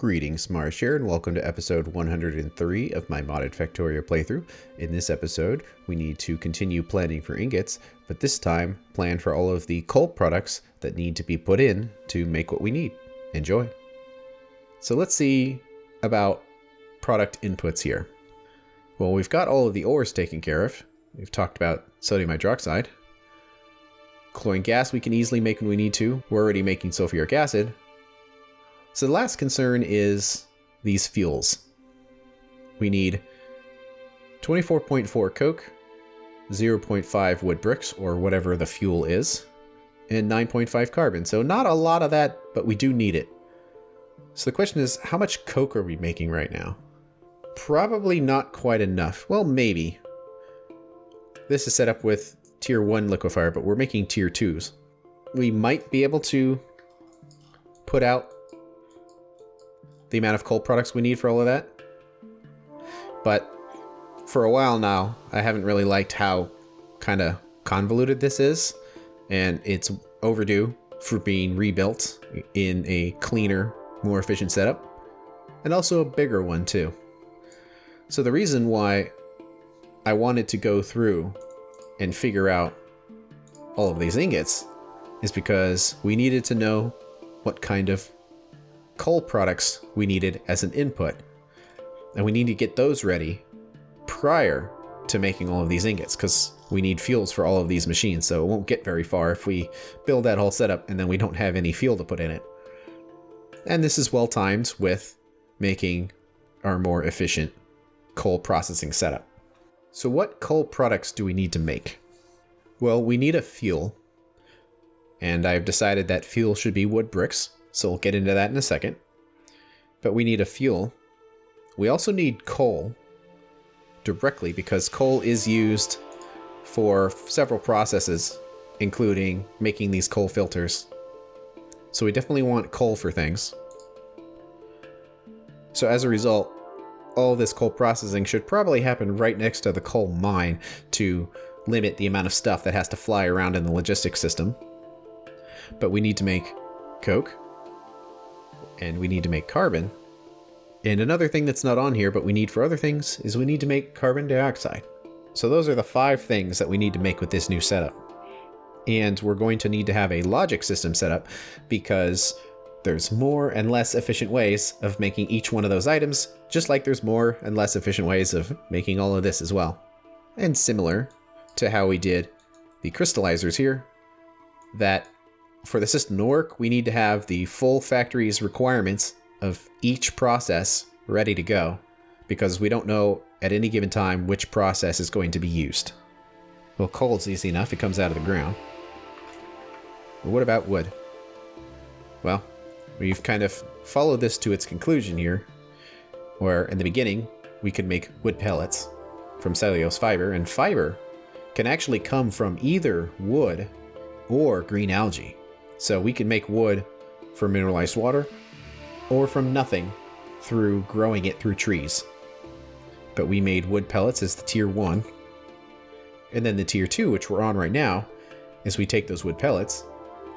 Greetings, Marsh here, and welcome to episode 103 of my modded Factorio playthrough. In this episode, we need to continue planning for ingots, but this time, plan for all of the coal products that need to be put in to make what we need. Enjoy! So let's see about product inputs here. Well, we've got all of the ores taken care of. We've talked about sodium hydroxide. Chlorine gas we can easily make when we need to. We're already making sulfuric acid. So the last concern is these fuels. We need 24.4 coke, 0.5 wood bricks, or whatever the fuel is, and 9.5 carbon. So not a lot of that, but we do need it. So the question is, how much coke are we making right now? Probably not quite enough. Well, maybe. This is set up with tier 1 liquefier, but we're making tier 2s. We might be able to put out the amount of coal products we need for all of that. But for a while now, I haven't really liked how kind of convoluted this is, and it's overdue for being rebuilt in a cleaner, more efficient setup, and also a bigger one too. So the reason why I wanted to go through and figure out all of these ingots is because we needed to know what kind of coal products we needed as an input, and we need to get those ready prior to making all of these ingots, because we need fuels for all of these machines, so it won't get very far if we build that whole setup and then we don't have any fuel to put in it. And this is well timed with making our more efficient coal processing setup. So what coal products do we need to make? Well, we need a fuel, and I've decided that fuel should be wood bricks. So we'll get into that in a second. But we need a fuel. We also need coal directly, because coal is used for several processes, including making these coal filters. So we definitely want coal for things. So as a result, all this coal processing should probably happen right next to the coal mine to limit the amount of stuff that has to fly around in the logistics system. But we need to make coke. And we need to make carbon. And another thing that's not on here, but we need for other things, is we need to make carbon dioxide. So those are the 5 things that we need to make with this new setup. And we're going to need to have a logic system set up, because there's more and less efficient ways of making each one of those items, just like there's more and less efficient ways of making all of this as well. And similar to how we did the crystallizers here, that for the system to work, we need to have the full factory's requirements of each process ready to go, because we don't know at any given time which process is going to be used. Well, coal's easy enough, it comes out of the ground. But what about wood? Well, we've kind of followed this to its conclusion here, where in the beginning we could make wood pellets from cellulose fiber, and fiber can actually come from either wood or green algae. So we can make wood from mineralized water, or from nothing through growing it through trees. But we made wood pellets as the tier 1. And then the tier 2, which we're on right now, is we take those wood pellets,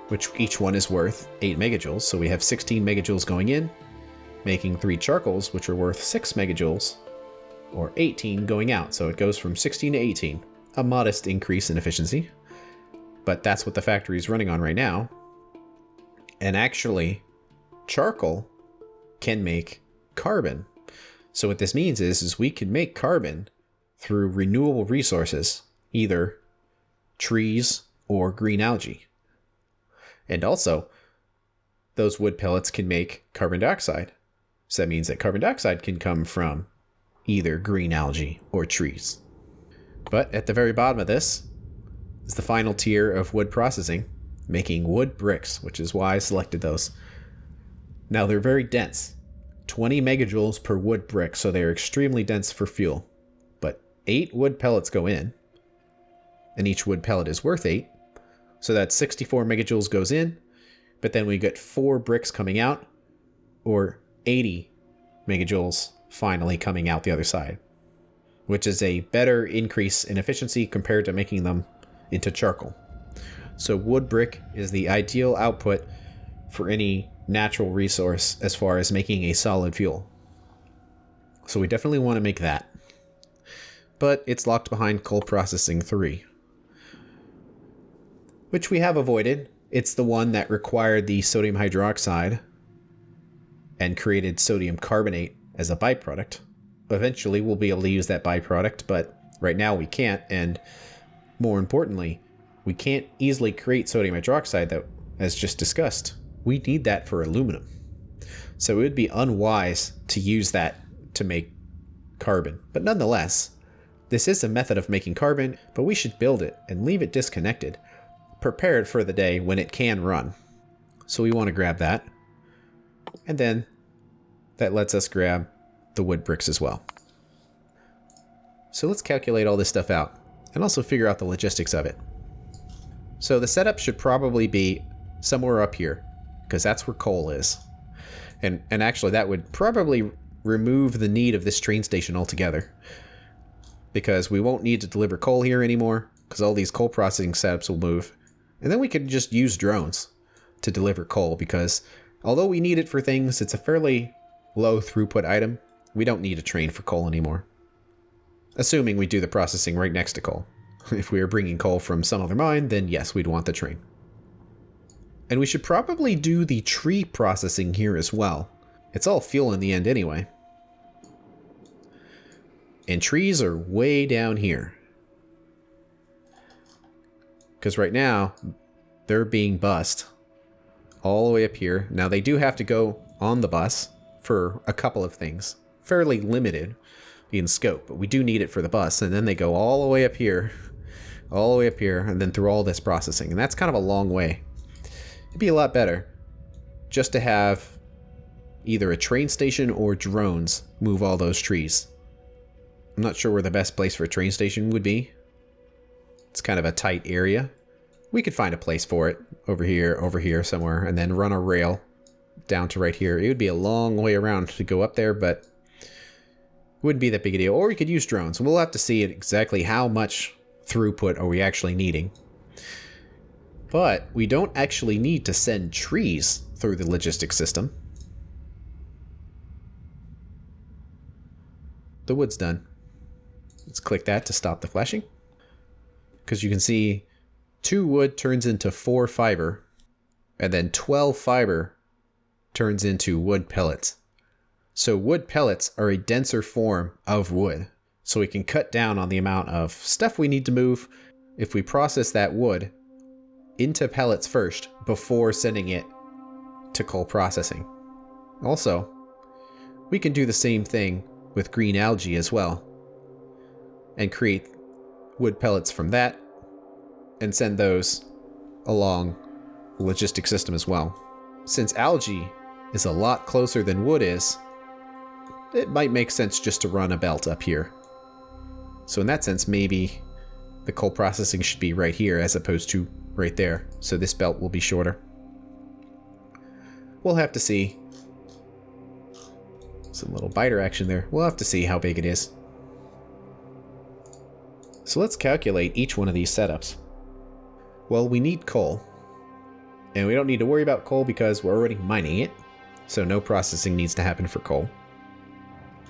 which each one is worth 8 megajoules. So we have 16 megajoules going in, making 3 charcoals, which are worth 6 megajoules, or 18 going out. So it goes from 16 to 18. A modest increase in efficiency. But that's what the factory is running on right now. And actually, charcoal can make carbon. So what this means is we can make carbon through renewable resources, either trees or green algae. And also, those wood pellets can make carbon dioxide. So that means that carbon dioxide can come from either green algae or trees. But at the very bottom of this is the final tier of wood processing, making wood bricks, which is why I selected those. Now they're very dense, 20 megajoules per wood brick, so they're extremely dense for fuel. But 8 wood pellets go in, and each wood pellet is worth 8, so that's 64 megajoules goes in, but then we get 4 bricks coming out, or 80 megajoules finally coming out the other side, which is a better increase in efficiency compared to making them into charcoal. So wood brick is the ideal output for any natural resource as far as making a solid fuel. So we definitely want to make that. But it's locked behind coal processing 3, which we have avoided. It's the one that required the sodium hydroxide and created sodium carbonate as a byproduct. Eventually we'll be able to use that byproduct, but right now we can't, and more importantly, we can't easily create sodium hydroxide, that, as just discussed. We need that for aluminum. So it would be unwise to use that to make carbon. But nonetheless, this is a method of making carbon, but we should build it and leave it disconnected, prepared for the day when it can run. So we want to grab that. And then that lets us grab the wood bricks as well. So let's calculate all this stuff out and also figure out the logistics of it. So the setup should probably be somewhere up here, because that's where coal is. And actually that would probably remove the need of this train station altogether, because we won't need to deliver coal here anymore, because all these coal processing setups will move. And then we could just use drones to deliver coal, because although we need it for things, it's a fairly low throughput item. We don't need a train for coal anymore. Assuming we do the processing right next to coal. If we are bringing coal from some other mine, then yes, we'd want the train. And we should probably do the tree processing here as well. It's all fuel in the end anyway. And trees are way down here. Because right now, they're being bussed all the way up here. Now they do have to go on the bus for a couple of things. Fairly limited in scope, but we do need it for the bus. And then they go all the way up here, and then through all this processing. And that's kind of a long way. It'd be a lot better just to have either a train station or drones move all those trees. I'm not sure where the best place for a train station would be. It's kind of a tight area. We could find a place for it over here somewhere, and then run a rail down to right here. It would be a long way around to go up there, but it wouldn't be that big a deal. Or we could use drones. We'll have to see exactly how much throughput are we actually needing. But we don't actually need to send trees through the logistics system. The wood's done. Let's click that to stop the flashing. Because you can see 2 wood turns into 4 fiber, and then 12 fiber turns into wood pellets. So wood pellets are a denser form of wood. So we can cut down on the amount of stuff we need to move if we process that wood into pellets first before sending it to coal processing. Also, we can do the same thing with green algae as well and create wood pellets from that and send those along the logistic system as well. Since algae is a lot closer than wood is, it might make sense just to run a belt up here. So in that sense, maybe the coal processing should be right here as opposed to right there. So this belt will be shorter. We'll have to see. Some little biter action there. We'll have to see how big it is. So let's calculate each one of these setups. Well, we need coal. And we don't need to worry about coal because we're already mining it. So no processing needs to happen for coal.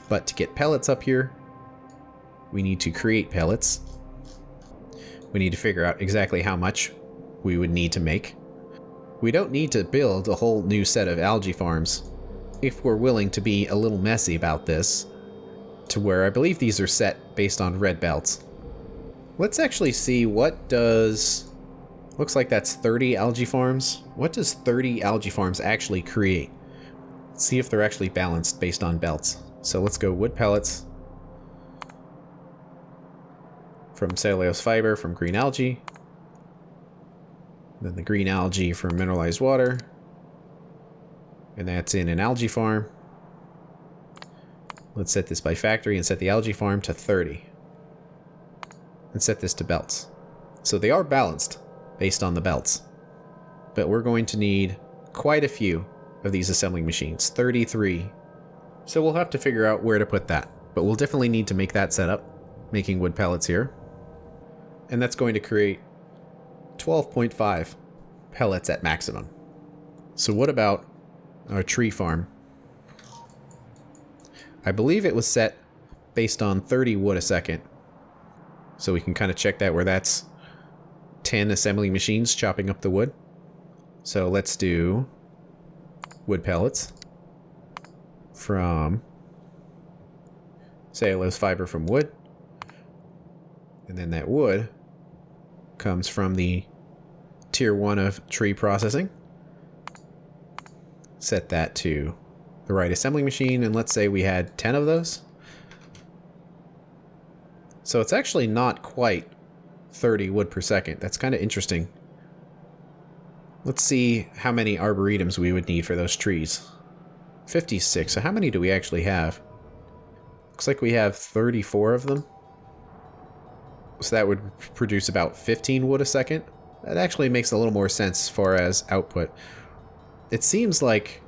But to get pellets up here, we need to create pellets. We need to figure out exactly how much we would need to make. We don't need to build a whole new set of algae farms if we're willing to be a little messy about this, to where I believe these are set based on red belts. Let's actually see what does... Looks like that's 30 algae farms. What does 30 algae farms actually create? Let's see if they're actually balanced based on belts. So let's go wood pellets from cellulose fiber from green algae. Then the green algae from mineralized water. And that's in an algae farm. Let's set this by factory and set the algae farm to 30. And set this to belts. So they are balanced based on the belts. But we're going to need quite a few of these assembling machines. 33. So we'll have to figure out where to put that. But we'll definitely need to make that setup. Making wood pellets here. And that's going to create 12.5 pellets at maximum. So what about our tree farm? I believe it was set based on 30 wood a second. So we can kind of check that where that's 10 assembly machines chopping up the wood. So let's do wood pellets from cellulose fiber from wood. And then that wood comes from the tier 1 of tree processing. Set that to the right assembly machine, and let's say we had 10 of those. So it's actually not quite 30 wood per second. That's kind of interesting. Let's see how many arboretums we would need for those trees. 56. So how many do we actually have? Looks like we have 34 of them. So that would produce about 15 wood a second. That actually makes a little more sense as far as output. It seems like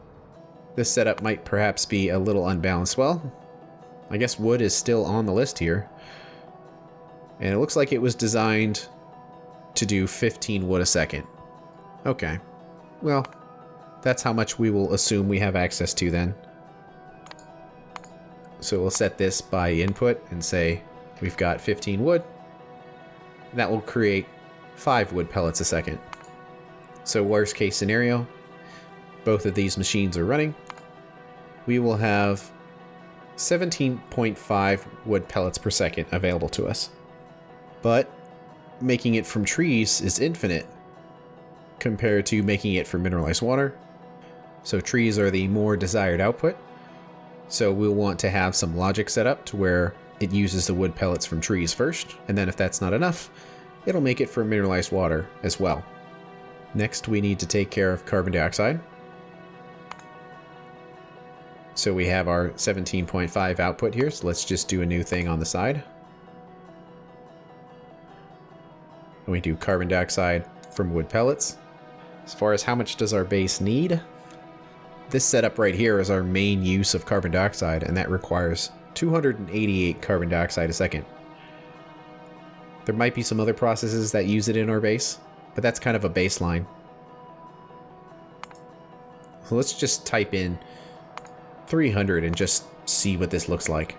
this setup might perhaps be a little unbalanced. Well, I guess wood is still on the list here. And it looks like it was designed to do 15 wood a second. Okay. Well, that's how much we will assume we have access to then. So we'll set this by input and say we've got 15 wood. That will create 5 wood pellets a second. So worst case scenario, both of these machines are running. We will have 17.5 wood pellets per second available to us. But making it from trees is infinite compared to making it from mineralized water. So trees are the more desired output. So we'll want to have some logic set up to where it uses the wood pellets from trees first, and then if that's not enough, it'll make it from mineralized water as well. Next, we need to take care of carbon dioxide. So we have our 17.5 output here, so let's just do a new thing on the side. And we do carbon dioxide from wood pellets. As far as how much does our base need? This setup right here is our main use of carbon dioxide, and that requires 288 carbon dioxide a second. There might be some other processes that use it in our base, but that's kind of a baseline. So let's just type in 300 and just see what this looks like.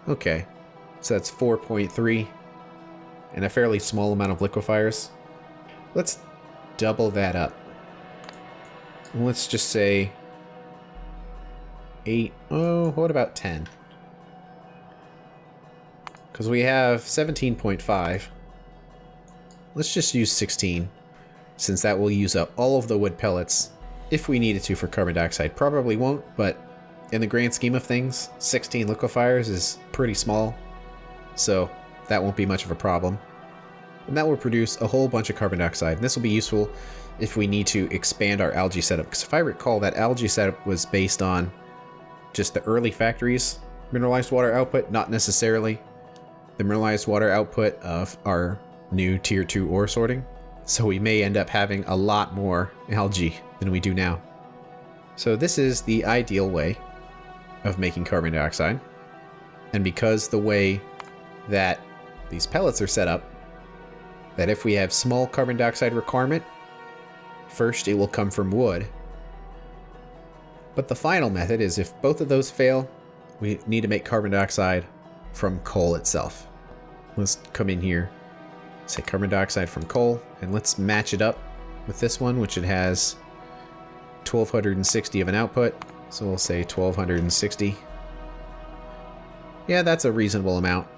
Okay, so that's 4.3 and a fairly small amount of liquefiers. Let's double that up. Let's just say 8. Oh, what about 10? Because we have 17.5. Let's just use 16, since that will use up all of the wood pellets if we needed to for carbon dioxide. Probably won't, but in the grand scheme of things, 16 liquefiers is pretty small, so that won't be much of a problem. And that will produce a whole bunch of carbon dioxide. And this will be useful if we need to expand our algae setup, because if I recall, that algae setup was based on just the early factories' mineralized water output, not necessarily the mineralized water output of our new tier 2 ore sorting. So we may end up having a lot more algae than we do now. So this is the ideal way of making carbon dioxide. And because the way that these pellets are set up, that if we have small carbon dioxide requirement, first it will come from wood. But the final method is if both of those fail, we need to make carbon dioxide from coal itself. Let's come in here, say carbon dioxide from coal, and let's match it up with this one, which it has 1260 of an output. So we'll say 1260. Yeah, that's a reasonable amount.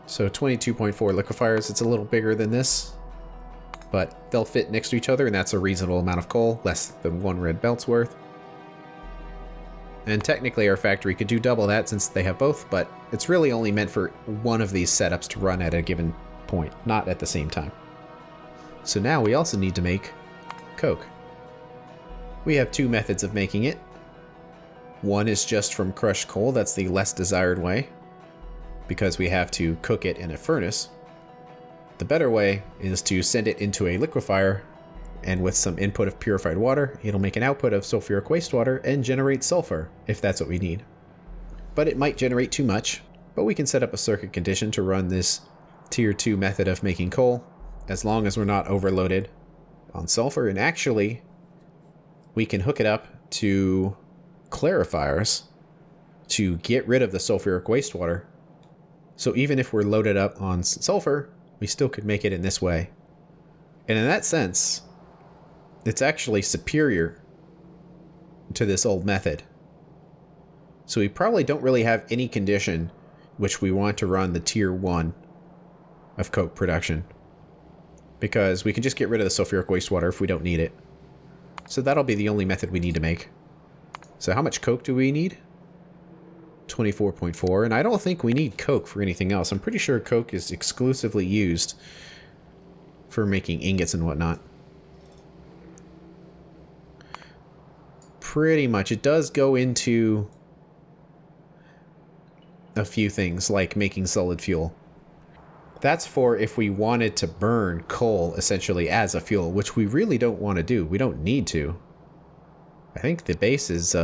So 22.4 liquefiers. It's a little bigger than this, but they'll fit next to each other, and that's a reasonable amount of coal, less than 1 red belt's worth. And technically our factory could do double that since they have both, but it's really only meant for one of these setups to run at a given point, not at the same time. So now we also need to make coke. We have 2 methods of making it. One is just from crushed coal. That's the less desired way, because we have to cook it in a furnace. The better way is to send it into a liquefier, and with some input of purified water, it'll make an output of sulfuric wastewater and generate sulfur, if that's what we need. But it might generate too much, but we can set up a circuit condition to run this tier 2 method of making coal, as long as we're not overloaded on sulfur, and actually we can hook it up to clarifiers to get rid of the sulfuric wastewater. So even if we're loaded up on sulfur, we still could make it in this way. And in that sense, it's actually superior to this old method. So we probably don't really have any condition which we want to run the tier 1 of coke production, because we can just get rid of the sulfuric wastewater if we don't need it. So that'll be the only method we need to make. So how much coke do we need? 24.4, and I don't think we need coke for anything else. I'm pretty sure coke is exclusively used for making ingots and whatnot. Pretty much. It does go into a few things, like making solid fuel. That's for if we wanted to burn coal essentially as a fuel, which we really don't want to do. We don't need to. I think the base is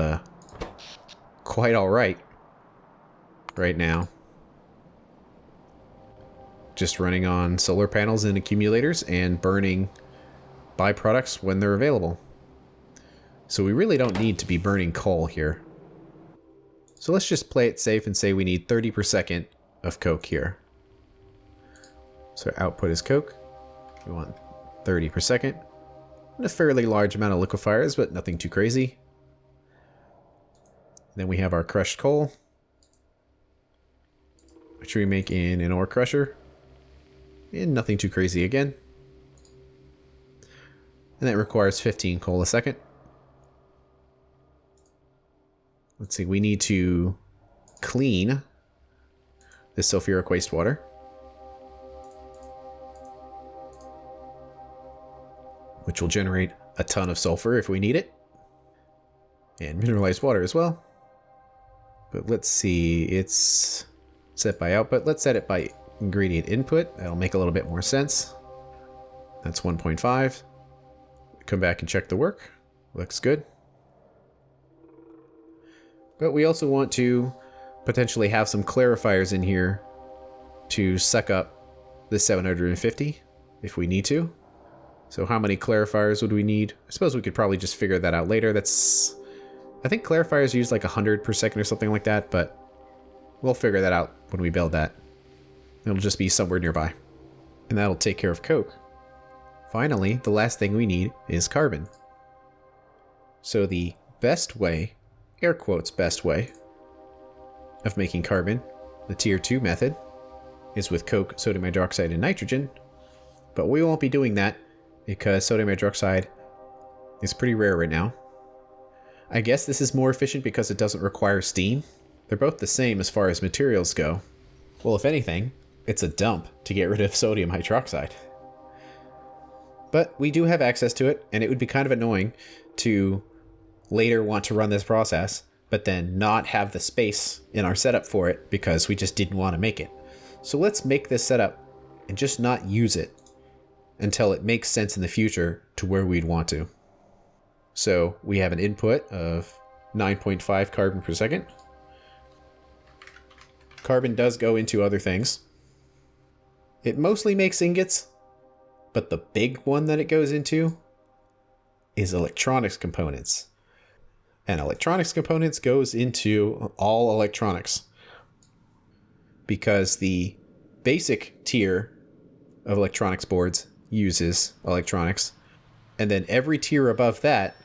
quite alright right now. Just running on solar panels and accumulators and burning byproducts when they're available. So we really don't need to be burning coal here. So let's just play it safe and say we need 30 per second of coke here. So our output is coke. We want 30 per second. And a fairly large amount of liquefiers, but nothing too crazy. Then we have our crushed coal, which we make in an ore crusher. And nothing too crazy again. And that requires 15 coal a second. Let's see, we need to clean the sulfuric wastewater. Which will generate a ton of sulfur if we need it. And mineralized water as well. But let's see, it's set by output. Let's set it by ingredient input. That'll make a little bit more sense. That's 1.5. Come back and check the work. Looks good. But we also want to potentially have some clarifiers in here to suck up the 750 if we need to. So how many clarifiers would we need? I suppose we could probably just figure that out later. I think clarifiers use like 100 per second or something like that, but we'll figure that out when we build that. It'll just be somewhere nearby. And that'll take care of coke. Finally, the last thing we need is carbon. So the best way, air quotes best way, of making carbon, the tier 2 method, is with coke, sodium hydroxide, and nitrogen. But we won't be doing that because sodium hydroxide is pretty rare right now. I guess this is more efficient because it doesn't require steam. They're both the same as far as materials go. Well, if anything, it's a dump to get rid of sodium hydroxide. But we do have access to it, and it would be kind of annoying to later want to run this process, but then not have the space in our setup for it because we just didn't want to make it. So let's make this setup and just not use it until it makes sense in the future to where we'd want to. So we have an input of 9.5 carbon per second. Carbon does go into other things. It mostly makes ingots, but the big one that it goes into is electronics components. And electronics components goes into all electronics, because the basic tier of electronics boards uses electronics, and then every tier above that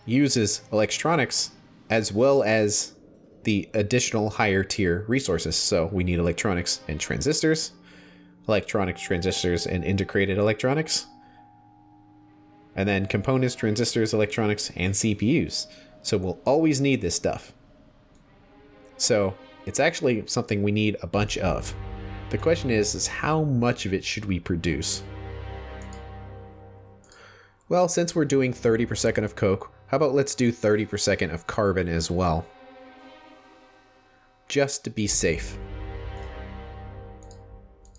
uses electronics as well as the additional higher tier resources. So we need electronics and transistors, electronics, transistors, and integrated electronics, and then components, transistors, electronics, and CPUs. So we'll always need this stuff. So it's actually something we need a bunch of. The question is how much of it should we produce? Well, since we're doing 30 per second of coke, how about let's do 30 per second of carbon as well? Just to be safe.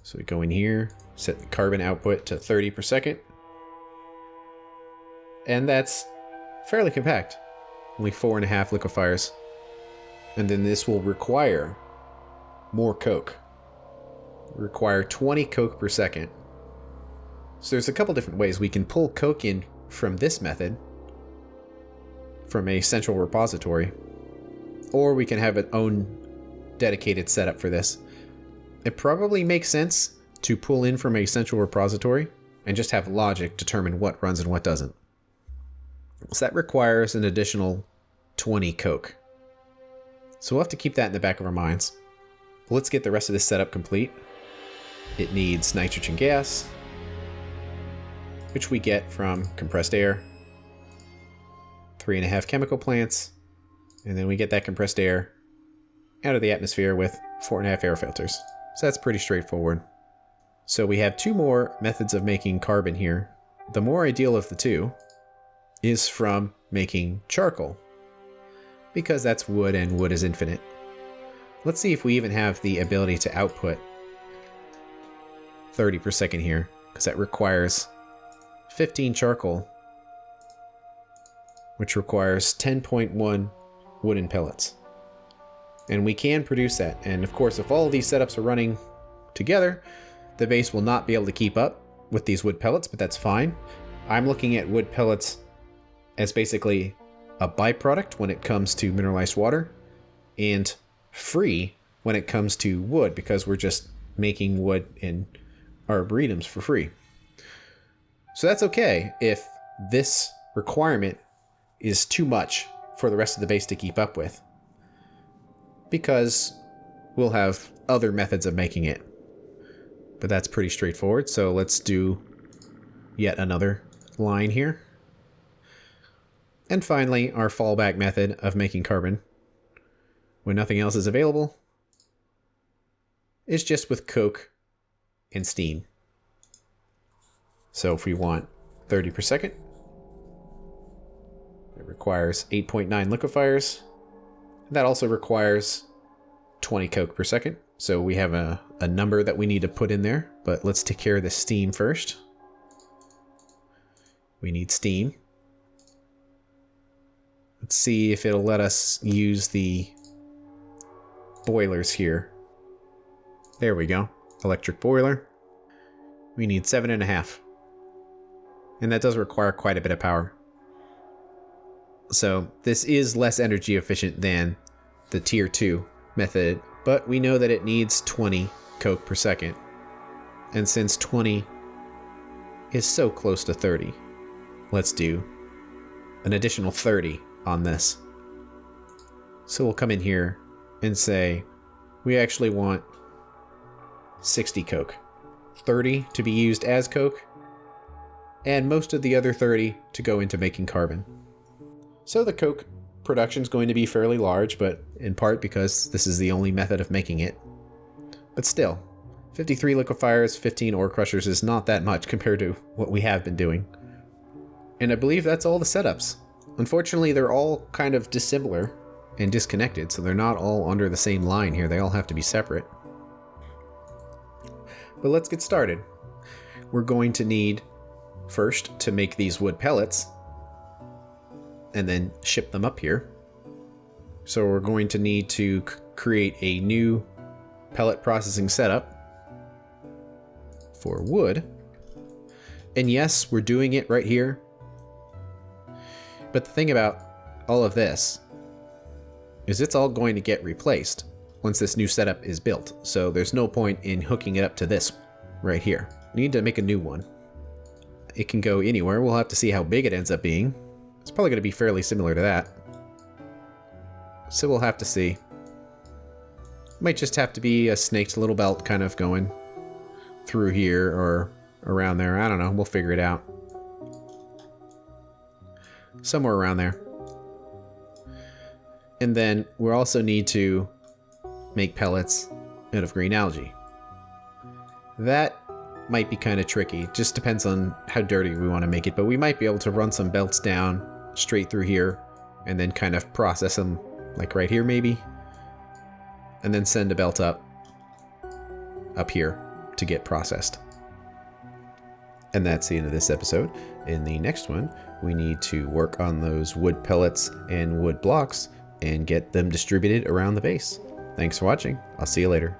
So we go in here, set the carbon output to 30 per second. And that's fairly compact. Only 4.5 liquefiers. And then this will require more coke. Require 20 coke per second. So there's a couple different ways we can pull coke in from this method, from a central repository, or we can have an own dedicated setup for this. It probably makes sense to pull in from a central repository and just have logic determine what runs and what doesn't. So that requires an additional 20 coke. So we'll have to keep that in the back of our minds. Let's get the rest of this setup complete. It needs nitrogen gas, which we get from compressed air, 3.5 chemical plants, and then we get that compressed air out of the atmosphere with 4.5 air filters. So that's pretty straightforward. So we have 2 more methods of making carbon here. The more ideal of the 2 is from making charcoal, because that's wood and wood is infinite. Let's see if we even have the ability to output 30 per second here, because that requires 15 charcoal, which requires 10.1 wooden pellets. And we can produce that. And of course, if all of these setups are running together, the base will not be able to keep up with these wood pellets, but that's fine. I'm looking at wood pellets as basically a byproduct when it comes to mineralized water, and free when it comes to wood, because we're just making wood in arboretums for free. So that's okay if this requirement is too much for the rest of the base to keep up with, because we'll have other methods of making it. But that's pretty straightforward. So let's do yet another line here. And finally, our fallback method of making carbon, when nothing else is available, is just with coke and steam. So if we want 30 per second, it requires 8.9 liquefiers. That also requires 20 coke per second. So we have a number that we need to put in there, but let's take care of the steam first. We need steam. Let's see if it'll let us use the boilers here. There we go. Electric boiler. We need 7.5. And that does require quite a bit of power. So this is less energy efficient than the tier 2 method, but we know that it needs 20 coke per second. And since 20 is so close to 30, let's do an additional 30 on this. So we'll come in here and say we actually want 60 coke, 30 to be used as coke, and most of the other 30 to go into making carbon. So the coke production is going to be fairly large, but in part because this is the only method of making it. But still, 53 liquefiers, 15 ore crushers is not that much compared to what we have been doing. And I believe that's all the setups. Unfortunately, they're all kind of dissimilar and disconnected, so they're not all under the same line here. They all have to be separate. But let's get started. We're going to need, first, to make these wood pellets, and then ship them up here. So we're going to need to create a new pellet processing setup for wood. And yes, we're doing it right here. But the thing about all of this is it's all going to get replaced once this new setup is built. So there's no point in hooking it up to this right here. We need to make a new one. It can go anywhere. We'll have to see how big it ends up being. It's probably going to be fairly similar to that. So we'll have to see. Might just have to be a snaked little belt kind of going through here or around there. I don't know. We'll figure it out. Somewhere around there. And then we'll also need to make pellets out of green algae. That might be kind of tricky. It just depends on how dirty we want to make it, but we might be able to run some belts down straight through here and then kind of process them like right here maybe, and then send a belt up here to get processed. And that's the end of this episode. In the next one, we need to work on those wood pellets and wood blocks and get them distributed around the base. Thanks for watching. I'll see you later.